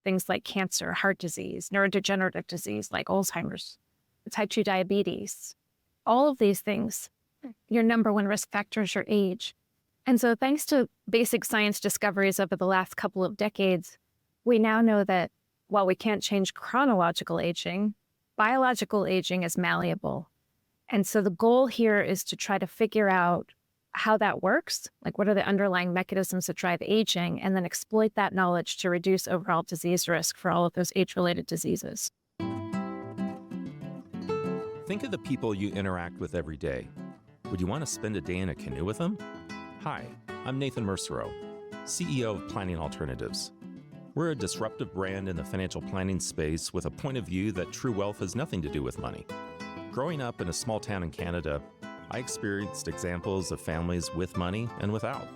things like cancer, heart disease, neurodegenerative disease like Alzheimer's, type 2 diabetes, all of these things. Your number one risk factor is your age. And so thanks to basic science discoveries over the last couple of decades, we now know that while we can't change chronological aging, biological aging is malleable. And so the goal here is to try to figure out how that works, like what are the underlying mechanisms that drive aging, and then exploit that knowledge to reduce overall disease risk for all of those age-related diseases. Think of the people you interact with every day. Would you want to spend a day in a canoe with them? Hi, I'm Nathan Mercero, CEO of Planning Alternatives. We're a disruptive brand in the financial planning space with a point of view that true wealth has nothing to do with money. Growing up in a small town in Canada, I experienced examples of families with money and without.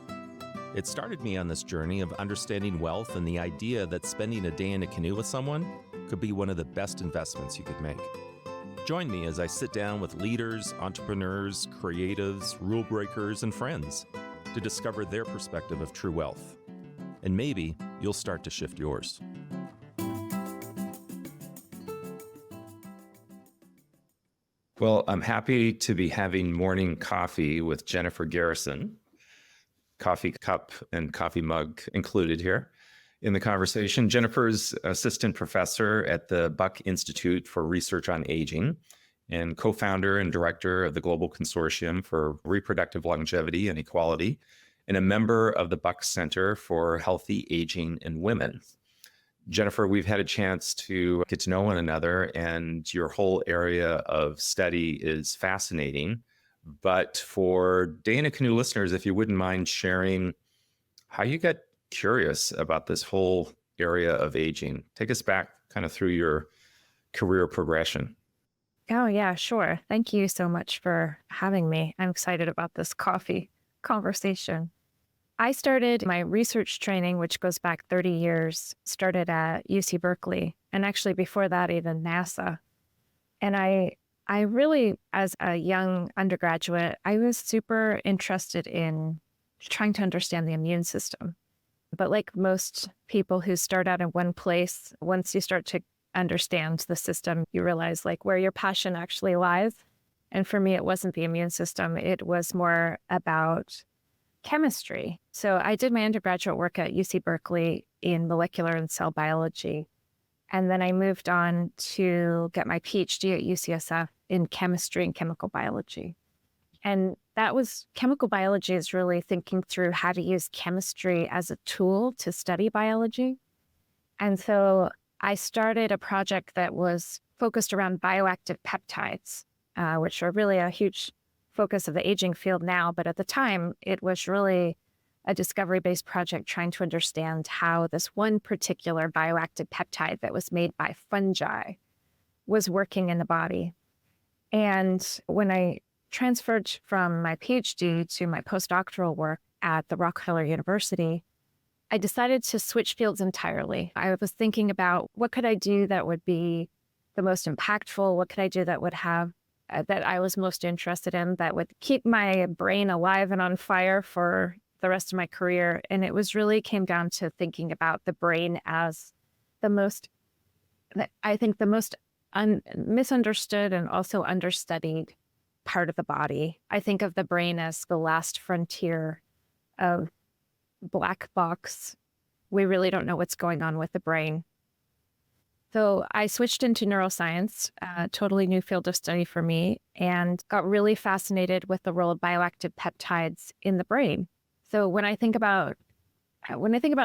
It started me on this journey of understanding wealth and the idea that spending a day in a canoe with someone could be one of the best investments you could make. Join me as I sit down with leaders, entrepreneurs, creatives, rule breakers, and friends to discover their perspective of true wealth. And maybe you'll start to shift yours. Well, I'm happy to be having morning coffee with Jennifer Garrison, coffee cup and coffee mug included here in the conversation. Jennifer's assistant professor at the Buck Institute for Research on Aging and co-founder and director of the Global Consortium for Reproductive Longevity and Equality, and a member of the Buck Center for Healthy Aging in Women. Jennifer, we've had a chance to get to know one another, and your whole area of study is fascinating. But for Day in a Canoe listeners, if you wouldn't mind sharing how you got curious about this whole area of aging. Take us back kind of through your career progression. Oh, yeah, sure. Thank you so much for having me. I'm excited about this coffee conversation. I started my research training, which goes back 30 years, started at UC Berkeley, and actually before that, even NASA. And I really, as a young undergraduate, I was super interested in trying to understand the immune system. But like most people who start out in one place, once you start to understand the system, you realize like where your passion actually lies. And for me, it wasn't the immune system. It was more about chemistry. So I did my undergraduate work at UC Berkeley in molecular and cell biology. And then I moved on to get my PhD at UCSF in chemistry and chemical biology. And that was, chemical biology is really thinking through how to use chemistry as a tool to study biology. And so I started a project that was focused around bioactive peptides, which are really a huge focus of the aging field now. But at the time, it was really a discovery-based project trying to understand how this one particular bioactive peptide that was made by fungi was working in the body. And when I transferred from my PhD to my postdoctoral work at the Rockefeller University, I decided to switch fields entirely. I was thinking about what could I do that would be the most impactful? What could I do that would have, that I was most interested in, that would keep my brain alive and on fire for the rest of my career? And it was really came down to thinking about the brain as the most, I think the most misunderstood and also understudied part of the body. I think of the brain as the last frontier of black box. We really don't know what's going on with the brain. So I switched into neuroscience, a totally new field of study for me, and got really fascinated with the role of bioactive peptides in the brain. So when I think about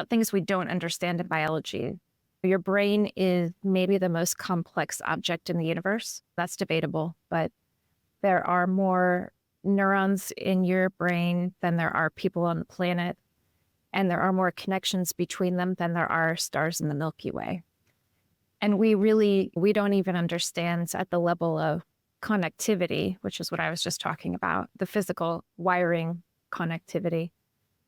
things we don't understand in biology, your brain is maybe the most complex object in the universe. That's debatable, but there are more neurons in your brain than there are people on the planet. And there are more connections between them than there are stars in the Milky Way. And we don't even understand at the level of connectivity, which is what I was just talking about, the physical wiring connectivity.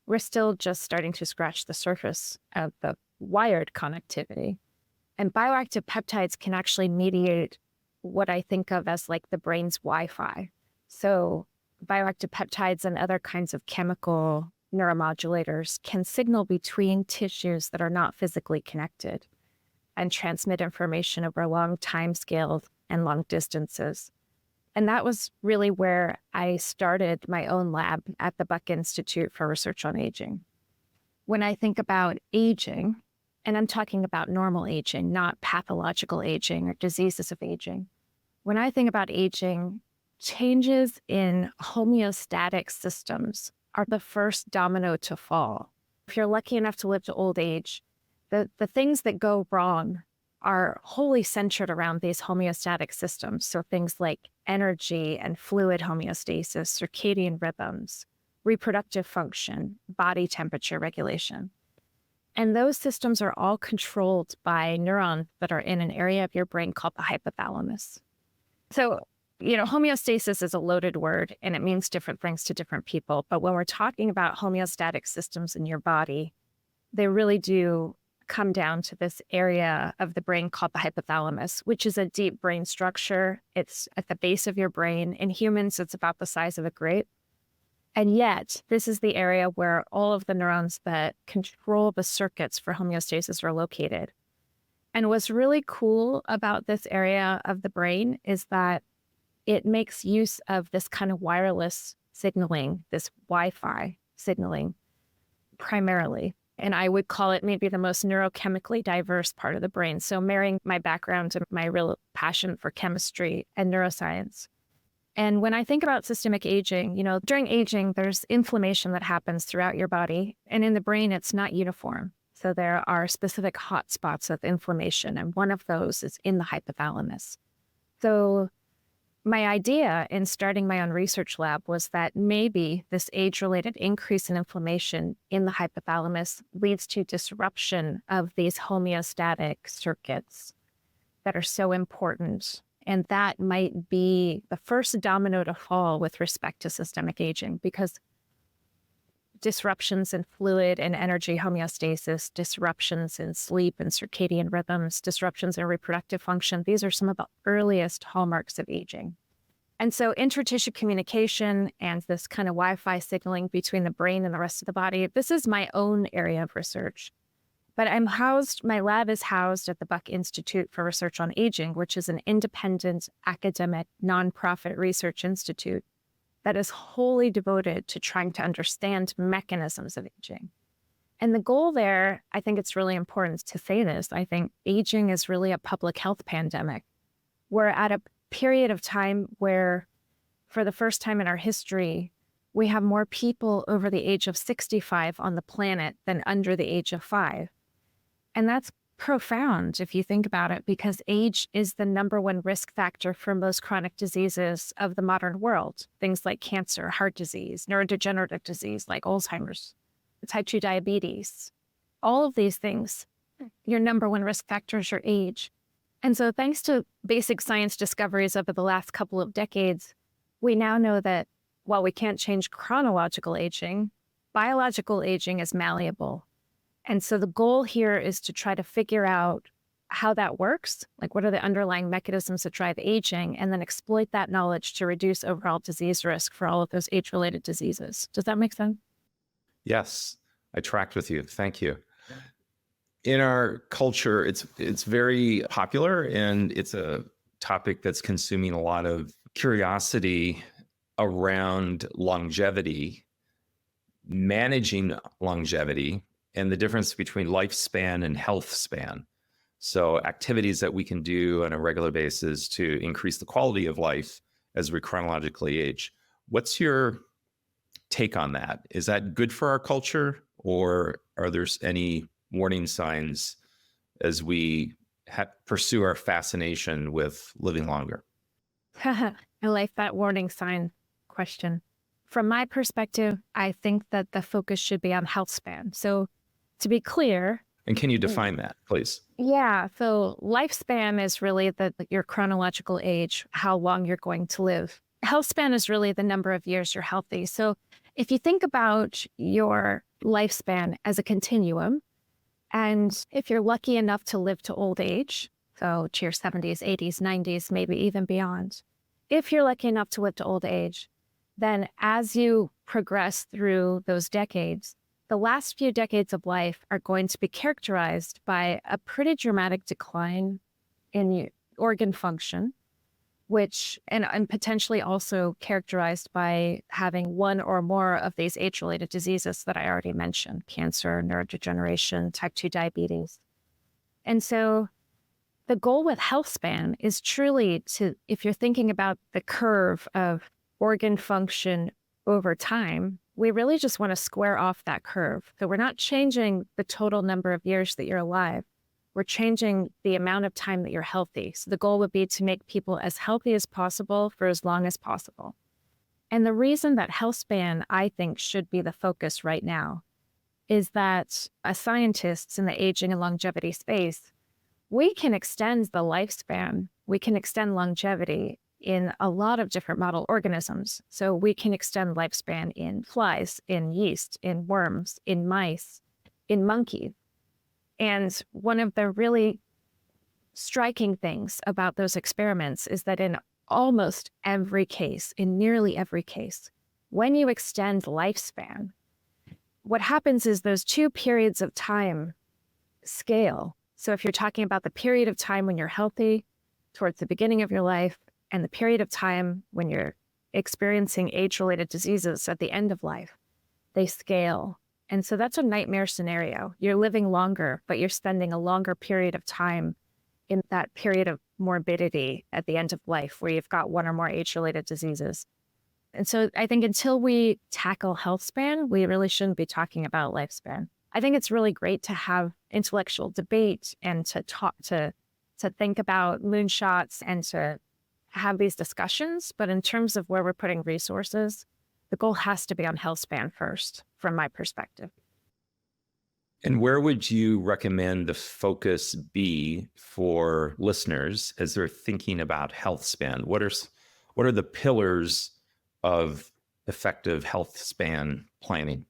We're still just starting to scratch the surface of the wired connectivity. And bioactive peptides can actually mediate what I think of as like the brain's Wi-Fi. So bioactive peptides and other kinds of chemical neuromodulators can signal between tissues that are not physically connected. and transmit information over long time scales and long distances. And that was really where I started my own lab at the Buck Institute for Research on Aging. When I think about aging, and I'm talking about normal aging, not pathological aging or diseases of aging. When I think about aging, changes in homeostatic systems are the first domino to fall. If you're lucky enough to live to old age, the things that go wrong are wholly centered around these homeostatic systems. So things like energy and fluid homeostasis, circadian rhythms, reproductive function, body temperature regulation. And those systems are all controlled by neurons that are in an area of your brain called the hypothalamus. So, homeostasis is a loaded word and it means different things to different people. But when we're talking about homeostatic systems in your body, they really do come down to this area of the brain called the hypothalamus, which is a deep brain structure. It's at the base of your brain. In humans, it's about the size of a grape. And yet, this is the area where all of the neurons that control the circuits for homeostasis are located. And what's really cool about this area of the brain is that it makes use of this kind of wireless signaling, this Wi-Fi signaling, primarily. And I would call it maybe the most neurochemically diverse part of the brain. So marrying my background to my real passion for chemistry and neuroscience. And when I think about systemic aging, during aging, there's inflammation that happens throughout your body. And in the brain, it's not uniform. So there are specific hotspots of inflammation. And one of those is in the hypothalamus. So my idea in starting my own research lab was that maybe this age-related increase in inflammation in the hypothalamus leads to disruption of these homeostatic circuits that are so important. And that might be the first domino to fall with respect to systemic aging, because disruptions in fluid and energy homeostasis, disruptions in sleep and circadian rhythms, disruptions in reproductive function, these are some of the earliest hallmarks of aging. And so intertissue communication and this kind of Wi-Fi signaling between the brain and the rest of the body, this is my own area of research. But my lab is housed at the Buck Institute for Research on Aging, which is an independent academic nonprofit research institute that is wholly devoted to trying to understand mechanisms of aging. And the goal there, I think it's really important to say this, I think aging is really a public health pandemic. We're at a period of time where, for the first time in our history, we have more people over the age of 65 on the planet than under the age of 5. And that's profound if you think about it, because age is the number one risk factor for most chronic diseases of the modern world. Things like cancer, heart disease, neurodegenerative disease like Alzheimer's, type 2 diabetes, all of these things, your number one risk factor is your age. And so thanks to basic science discoveries over the last couple of decades, we now know that while we can't change chronological aging, biological aging is malleable. And so the goal here is to try to figure out how that works, like what are the underlying mechanisms that drive aging, and then exploit that knowledge to reduce overall disease risk for all of those age-related diseases. Does that make sense? Yes, I tracked with you. Thank you. In our culture, it's very popular, and it's a topic that's consuming a lot of curiosity around longevity, managing longevity, and the difference between lifespan and health span. So activities that we can do on a regular basis to increase the quality of life as we chronologically age. What's your take on that? Is that good for our culture, or are there any warning signs as we pursue our fascination with living longer? I like that warning sign question. From my perspective, I think that the focus should be on health span. So to be clear. And can you define that, please? Yeah. So lifespan is really your chronological age, how long you're going to live. Health span is really the number of years you're healthy. So if you think about your lifespan as a continuum, and if you're lucky enough to live to old age, so to your 70s, 80s, 90s, maybe even beyond, if you're lucky enough to live to old age, then as you progress through those decades, the last few decades of life are going to be characterized by a pretty dramatic decline in organ function, which and potentially also characterized by having one or more of these age-related diseases that I already mentioned: cancer, neurodegeneration, type 2 diabetes. And so the goal with Healthspan is truly to, if you're thinking about the curve of organ function over time, we really just want to square off that curve. So we're not changing the total number of years that you're alive. We're changing the amount of time that you're healthy. So the goal would be to make people as healthy as possible for as long as possible. And the reason that Healthspan, I think, should be the focus right now is that as scientists in the aging and longevity space, we can extend the lifespan, we can extend longevity in a lot of different model organisms. So we can extend lifespan in flies, in yeast, in worms, in mice, in monkeys. And one of the really striking things about those experiments is that in almost every case, in nearly every case, when you extend lifespan, what happens is those two periods of time scale. So if you're talking about the period of time when you're healthy towards the beginning of your life and the period of time when you're experiencing age-related diseases at the end of life, they scale. And so that's a nightmare scenario. You're living longer, but you're spending a longer period of time in that period of morbidity at the end of life where you've got one or more age-related diseases. And so I think until we tackle health span, we really shouldn't be talking about lifespan. I think it's really great to have intellectual debate and to talk to think about moonshots and to have these discussions. But in terms of where we're putting resources, the goal has to be on health span first, from my perspective. And where would you recommend the focus be for listeners as they're thinking about health span? What are the pillars of effective health span planning?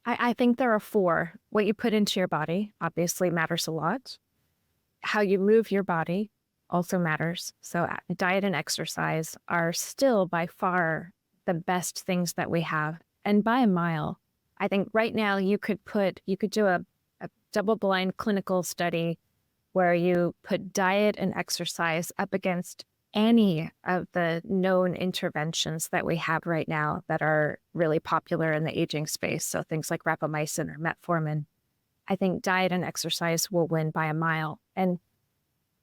I think there are four. What you put into your body obviously matters a lot. How you move your body also matters. So diet and exercise are still by far the best things that we have, and by a mile. I think right now you could do a double-blind clinical study where you put diet and exercise up against any of the known interventions that we have right now that are really popular in the aging space. So things like rapamycin or metformin. I think diet and exercise will win by a mile. And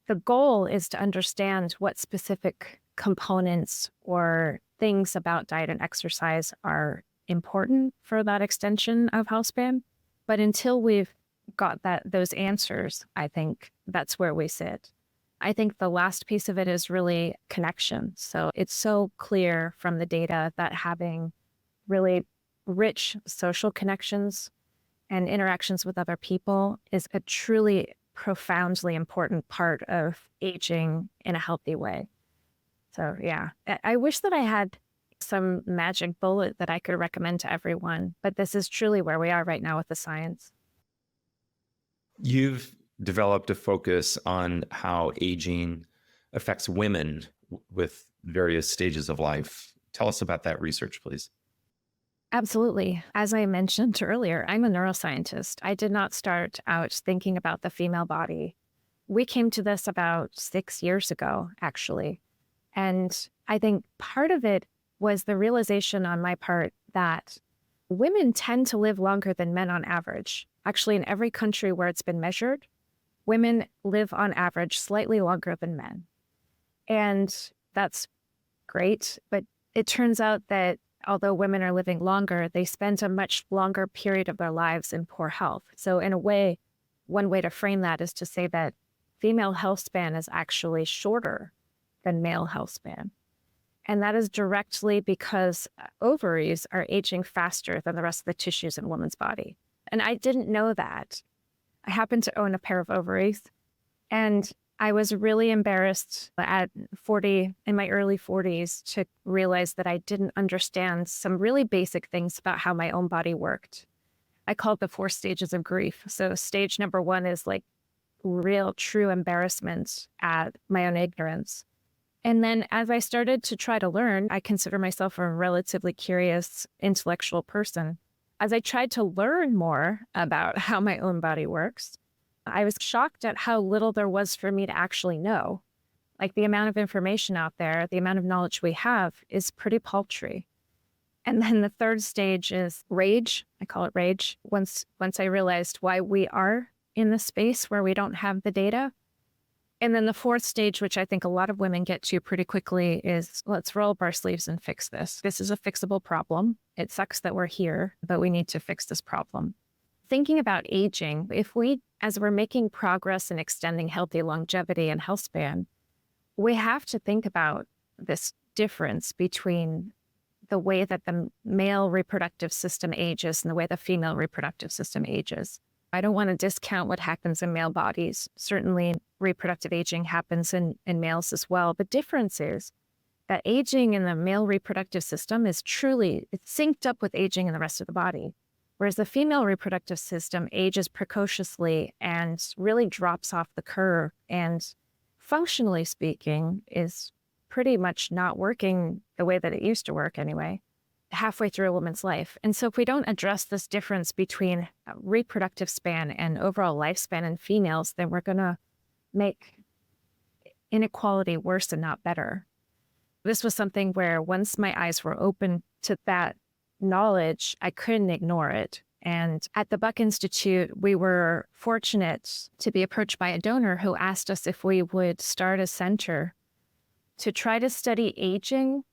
the goal is to understand what specific components or things about diet and exercise are important for that extension of health span. But until we've got those answers, I think that's where we sit. I think the last piece of it is really connection. So it's so clear from the data that having really rich social connections and interactions with other people is a truly profoundly important part of aging in a healthy way. So yeah, I wish that I had some magic bullet that I could recommend to everyone, but this is truly where we are right now with the science. You've developed a focus on how aging affects women with various stages of life. Tell us about that research, please. Absolutely. As I mentioned earlier, I'm a neuroscientist. I did not start out thinking about the female body. We came to this about 6 years ago, actually. And I think part of it was the realization on my part that women tend to live longer than men on average. Actually, in every country where it's been measured, women live on average slightly longer than men. And that's great. But it turns out that although women are living longer, they spend a much longer period of their lives in poor health. So in a way, one way to frame that is to say that female health span is actually shorter than male health span. And that is directly because ovaries are aging faster than the rest of the tissues in a woman's body. And I didn't know that. I happen to own a pair of ovaries, and I was really embarrassed at 40, in my early 40s, to realize that I didn't understand some really basic things about how my own body worked. I call it the 4 stages of grief. So stage number 1 is like real, true embarrassment at my own ignorance. And then as I started to try to learn, I consider myself a relatively curious intellectual person. As I tried to learn more about how my own body works, I was shocked at how little there was for me to actually know. Like the amount of information out there, the amount of knowledge we have is pretty paltry. And then the third stage is rage. I call it rage. Once I realized why we are in the space where we don't have the data. And then the fourth stage, which I think a lot of women get to pretty quickly, is let's roll up our sleeves and fix this. This is a fixable problem. It sucks that we're here, but we need to fix this problem. Thinking about aging, as we're making progress in extending healthy longevity and health span, we have to think about this difference between the way that the male reproductive system ages and the way the female reproductive system ages. I don't want to discount what happens in male bodies. Certainly, reproductive aging happens in males as well. The difference is that aging in the male reproductive system is it's synced up with aging in the rest of the body. Whereas the female reproductive system ages precociously and really drops off the curve and, functionally speaking, is pretty much not working the way that it used to work anyway, halfway through a woman's life. And so if we don't address this difference between reproductive span and overall lifespan in females, then we're going to make inequality worse and not better. This was something where once my eyes were open to that knowledge, I couldn't ignore it. And at the Buck Institute, we were fortunate to be approached by a donor who asked us if we would start a center to try to study aging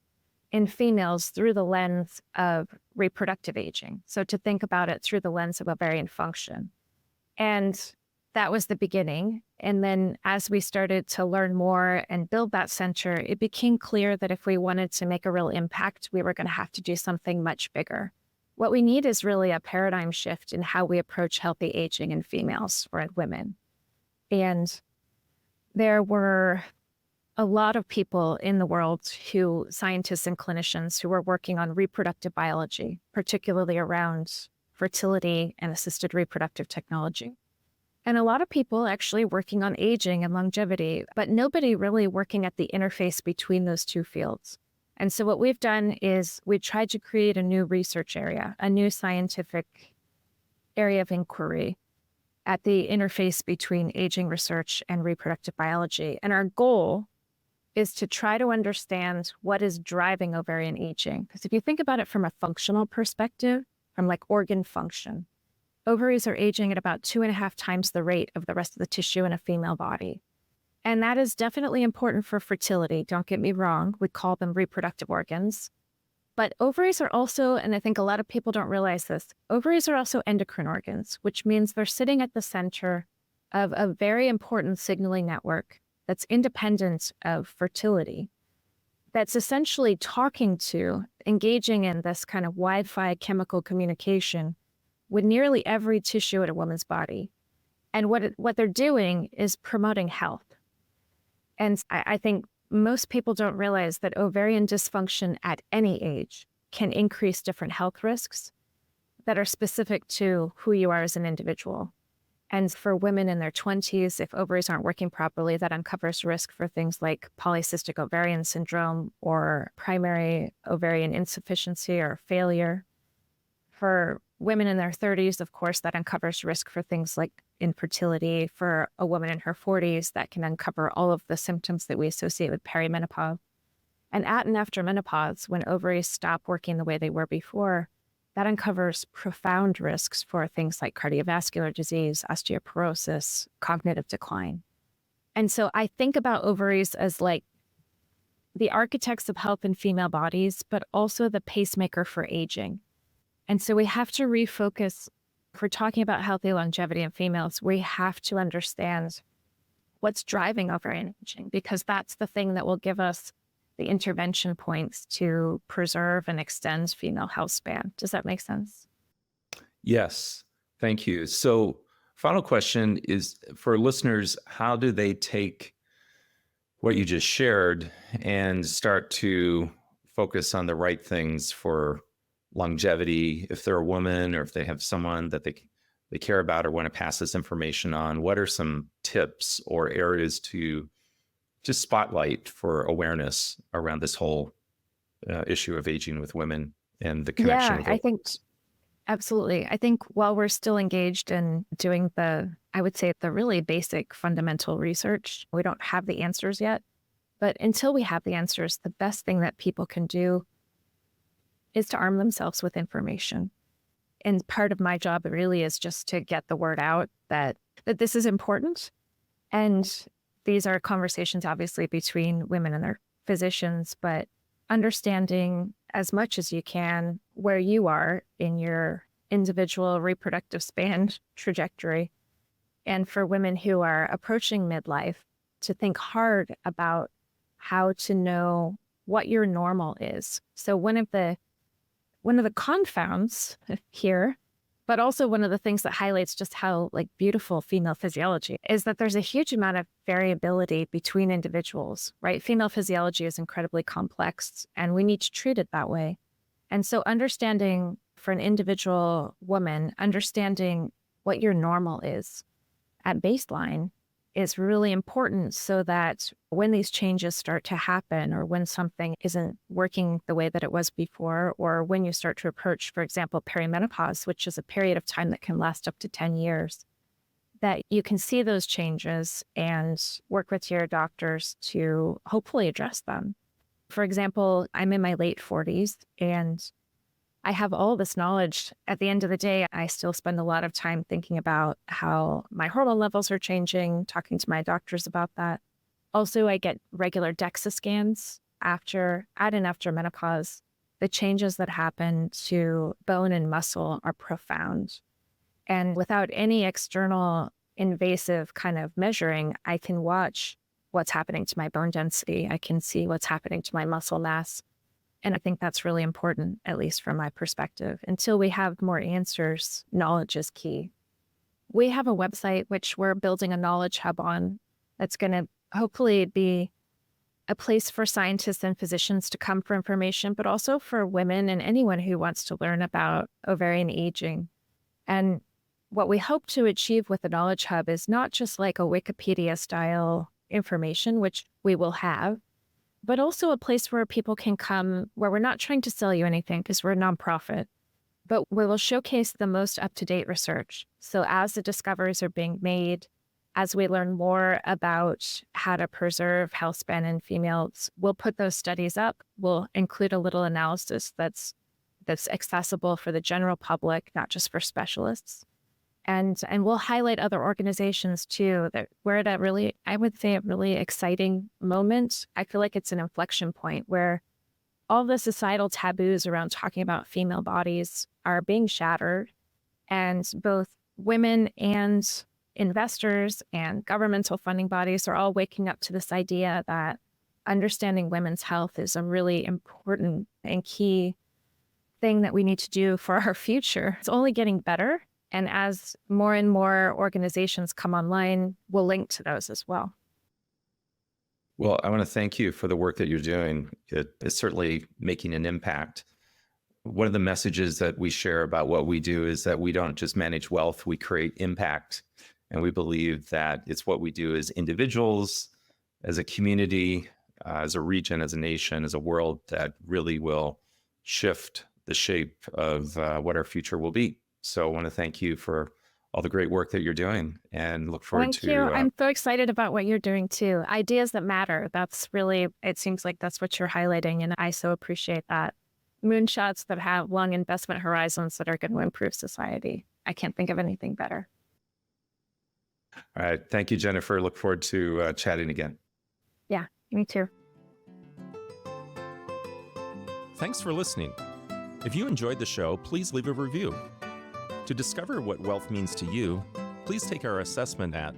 in females through the lens of reproductive aging. So to think about it through the lens of ovarian function. And that was the beginning. And then as we started to learn more and build that center, it became clear that if we wanted to make a real impact, we were going to have to do something much bigger. What we need is really a paradigm shift in how we approach healthy aging in females or in women. And there were a lot of people in the world scientists and clinicians who were working on reproductive biology, particularly around fertility and assisted reproductive technology. And a lot of people actually working on aging and longevity, but nobody really working at the interface between those two fields. And so what we've done is we tried to create a new research area, a new scientific area of inquiry at the interface between aging research and reproductive biology. And our goal is to try to understand what is driving ovarian aging. Because if you think about it from a functional perspective, from like organ function, ovaries are aging at about 2.5 times the rate of the rest of the tissue in a female body. And that is definitely important for fertility. Don't get me wrong. We call them reproductive organs. But ovaries are also, and I think a lot of people don't realize this, ovaries are also endocrine organs, which means they're sitting at the center of a very important signaling network that's independent of fertility, that's essentially engaging in this kind of Wi-Fi chemical communication with nearly every tissue in a woman's body. And what they're doing is promoting health. And I think most people don't realize that ovarian dysfunction at any age can increase different health risks that are specific to who you are as an individual. And for women in their 20s, if ovaries aren't working properly, that uncovers risk for things like polycystic ovarian syndrome or primary ovarian insufficiency or failure. For women in their 30s, of course, that uncovers risk for things like infertility. For a woman in her 40s, that can uncover all of the symptoms that we associate with perimenopause. And at and after menopause, when ovaries stop working the way they were before, that uncovers profound risks for things like cardiovascular disease, osteoporosis, cognitive decline. And so I think about ovaries as like the architects of health in female bodies, but also the pacemaker for aging. And so we have to refocus. If we're talking about healthy longevity in females, we have to understand what's driving ovarian aging, because that's the thing that will give us the intervention points to preserve and extend female health span. Does that make sense? Yes, thank you. So final question is for listeners, how do they take what you just shared and start to focus on the right things for longevity? If they're a woman or if they have someone that they care about or want to pass this information on, what are some tips or areas to just spotlight for awareness around this whole issue of aging with women and the connection with I think Absolutely. I think while we're still engaged in doing I would say the really basic fundamental research, we don't have the answers yet. But until we have the answers, the best thing that people can do is to arm themselves with information. And part of my job really is just to get the word out that this is important. And these are conversations, obviously, between women and their physicians, but understanding as much as you can where you are in your individual reproductive span trajectory. And for women who are approaching midlife, to think hard about how to know what your normal is. So one of the confounds here, but also one of the things that highlights just how beautiful female physiology is, that there's a huge amount of variability between individuals, right? Female physiology is incredibly complex and we need to treat it that way. And so understanding for an individual woman, understanding what your normal is at baseline is really important, so that when these changes start to happen, or when something isn't working the way that it was before, or when you start to approach, for example, perimenopause, which is a period of time that can last up to 10 years, that you can see those changes and work with your doctors to hopefully address them. For example, I'm in my late 40s and I have all this knowledge. At the end of the day, I still spend a lot of time thinking about how my hormone levels are changing, talking to my doctors about that. Also, I get regular DEXA scans at and after menopause. The changes that happen to bone and muscle are profound. And without any external invasive kind of measuring, I can watch what's happening to my bone density. I can see what's happening to my muscle mass. And I think that's really important, at least from my perspective. Until we have more answers, knowledge is key. We have a website which we're building a knowledge hub on that's going to hopefully be a place for scientists and physicians to come for information, but also for women and anyone who wants to learn about ovarian aging. And what we hope to achieve with the knowledge hub is not just like a Wikipedia style information, which we will have, but also a place where people can come, where we're not trying to sell you anything because we're a nonprofit, but we will showcase the most up-to-date research. So as the discoveries are being made, as we learn more about how to preserve health span in females, we'll put those studies up. We'll include a little analysis that's accessible for the general public, not just for specialists. And we'll highlight other organizations too, that we're at I would say, a really exciting moment. I feel like it's an inflection point where all the societal taboos around talking about female bodies are being shattered. And both women and investors and governmental funding bodies are all waking up to this idea that understanding women's health is a really important and key thing that we need to do for our future. It's only getting better. And as more and more organizations come online, we'll link to those as well. Well, I want to thank you for the work that you're doing. It is certainly making an impact. One of the messages that we share about what we do is that we don't just manage wealth, we create impact. And we believe that it's what we do as individuals, as a community, as a region, as a nation, as a world that really will shift the shape of what our future will be. So I want to thank you for all the great work that you're doing and look forward to... Thank you. I'm so excited about what you're doing too. Ideas that matter. That's really, it seems like that's what you're highlighting. And I so appreciate that. Moonshots that have long investment horizons that are going to improve society. I can't think of anything better. All right. Thank you, Jennifer. Look forward to chatting again. Yeah, me too. Thanks for listening. If you enjoyed the show, please leave a review. To discover what wealth means to you, please take our assessment at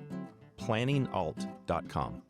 planningalt.com.